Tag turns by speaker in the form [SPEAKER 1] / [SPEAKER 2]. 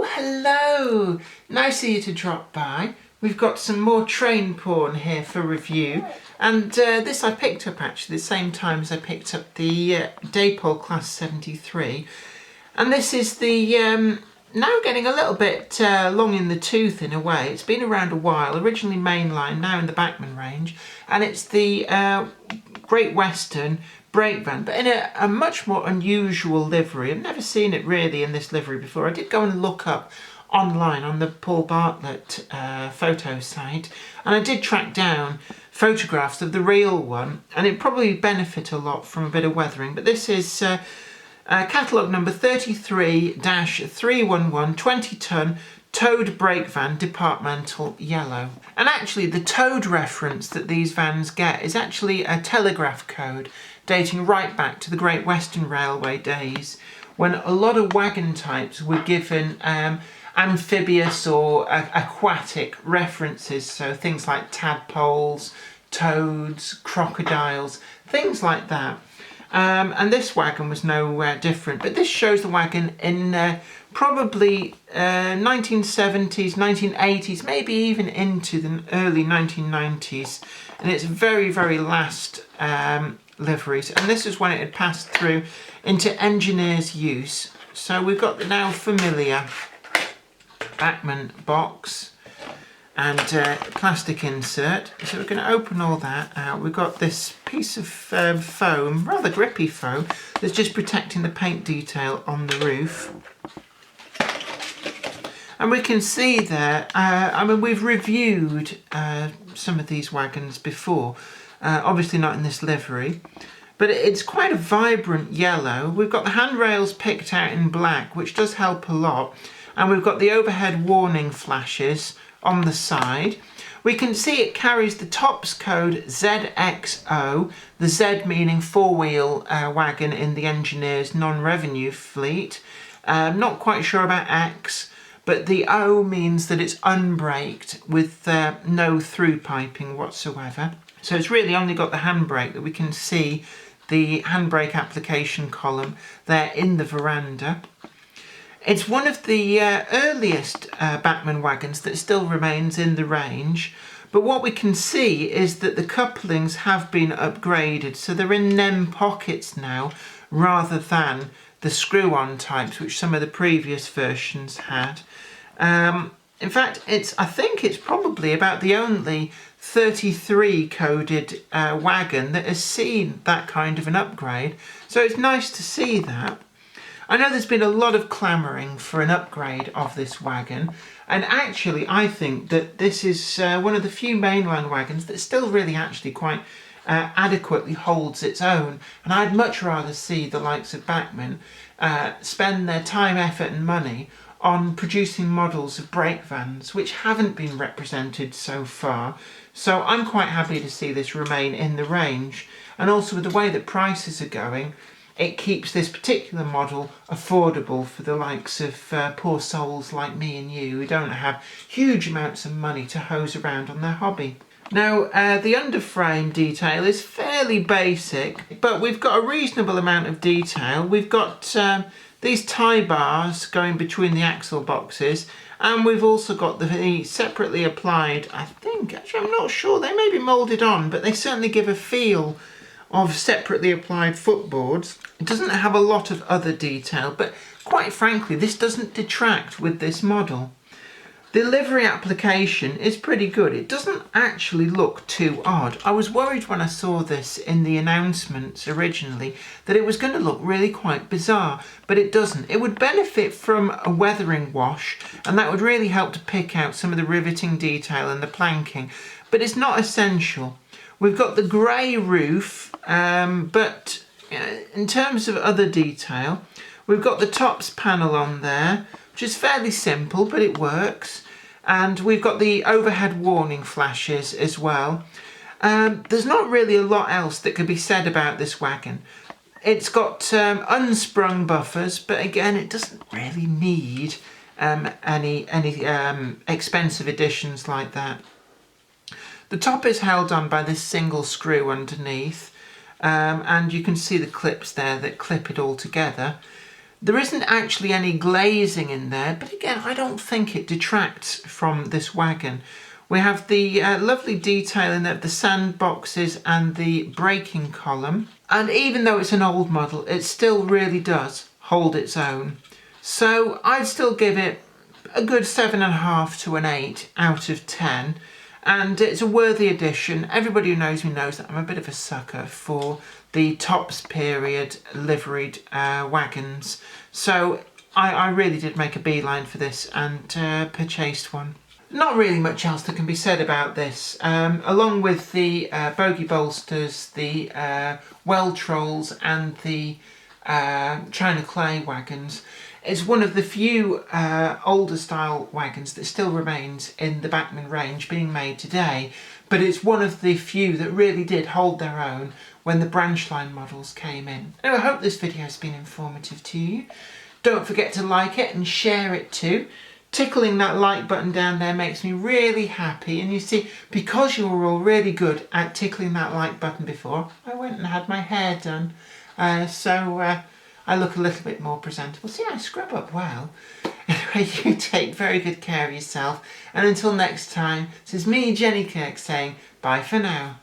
[SPEAKER 1] Hello, nice of you to drop by. We've got some more train porn here for review, and this I picked up actually the same time as I picked up the Dapol Class 73, and this is the now getting a little bit long in the tooth in a way. It's been around a while, originally mainline, now in the Bachmann range, and it's the Great Western brake van, but in a much more unusual livery. I've never seen it really in this livery before. I did go and look up online on the Paul Bartlett photo site, and I did track down photographs of the real one, and it probably benefit a lot from a bit of weathering. But this is catalogue number 33-311 20-ton towed brake van, Departmental Yellow. And actually the towed reference that these vans get is actually a telegraph code dating right back to the Great Western Railway days, when a lot of wagon types were given amphibious or aquatic references, so things like tadpoles, toads, crocodiles, things like that. And this wagon was no different, but this shows the wagon in probably 1970s, 1980s, maybe even into the early 1990s, and its very, very last liveries, and this is when it had passed through into engineers' use. So we've got the now familiar Bachmann box and plastic insert. So we're going to open all that out. We've got this piece of foam, rather grippy foam, that's just protecting the paint detail on the roof. And we can see there, I mean, we've reviewed some of these wagons before, obviously not in this livery, but it's quite a vibrant yellow. We've got the handrails picked out in black, which does help a lot, and we've got the overhead warning flashes on the side. We can see it carries the TOPS code ZXO, the Z meaning four-wheel wagon in the engineer's non-revenue fleet. Not quite sure about X, but the O means that it's unbraked with no through piping whatsoever. So it's really only got the handbrake that we can see the handbrake application column there in the veranda. It's one of the earliest Bachmann wagons that still remains in the range, but what we can see is that the couplings have been upgraded, so they're in NEM pockets now rather than the screw-on types which some of the previous versions had. In fact, I think it's probably about the only 33 coded wagon that has seen that kind of an upgrade, so it's nice to see that. I know there's been a lot of clamouring for an upgrade of this wagon, and actually I think that this is one of the few mainline wagons that still really actually quite adequately holds its own, and I'd much rather see the likes of Bachmann spend their time, effort and money on producing models of brake vans which haven't been represented so far. So I'm quite happy to see this remain in the range, and also with the way that prices are going, it keeps this particular model affordable for the likes of poor souls like me and you who don't have huge amounts of money to hose around on their hobby. Now, the underframe detail is fairly basic, but we've got a reasonable amount of detail. We've got these tie bars going between the axle boxes, and we've also got the separately applied, I think, actually I'm not sure, they may be moulded on, but they certainly give a feel of separately applied footboards. It doesn't have a lot of other detail, but quite frankly, this doesn't detract with this model. The livery application is pretty good. It doesn't actually look too odd. I was worried when I saw this in the announcements originally that it was going to look really quite bizarre, but it doesn't. It would benefit from a weathering wash, and that would really help to pick out some of the riveting detail and the planking, but it's not essential. We've got the grey roof, but in terms of other detail, we've got the TOPS panel on there, which is fairly simple, but it works. And we've got the overhead warning flashes as well. There's not really a lot else that could be said about this wagon. It's got unsprung buffers, but again, it doesn't really need any expensive additions like that. The top is held on by this single screw underneath, and you can see the clips there that clip it all together. There isn't actually any glazing in there, but again, I don't think it detracts from this wagon. We have the lovely detailing of the sandboxes and the braking column. And even though it's an old model, it still really does hold its own. So I'd still give it a good 7.5 to an 8 out of 10. And it's a worthy addition. Everybody who knows me knows that I'm a bit of a sucker for the Topps period liveried wagons. So I really did make a beeline for this and purchased one. Not really much else that can be said about this. Along with the bogie bolsters, the well trolls and the China clay wagons, it's one of the few older style wagons that still remains in the Bachmann range being made today, but it's one of the few that really did hold their own when the branch line models came in. Anyway, I hope this video has been informative to you. Don't forget to like it and share it too. Tickling that like button down there makes me really happy, and you see, because you were all really good at tickling that like button before, I went and had my hair done, so I look a little bit more presentable. See, I scrub up well. Anyway, you take very good care of yourself, and until next time, this is me, Jenny Kirk, saying bye for now.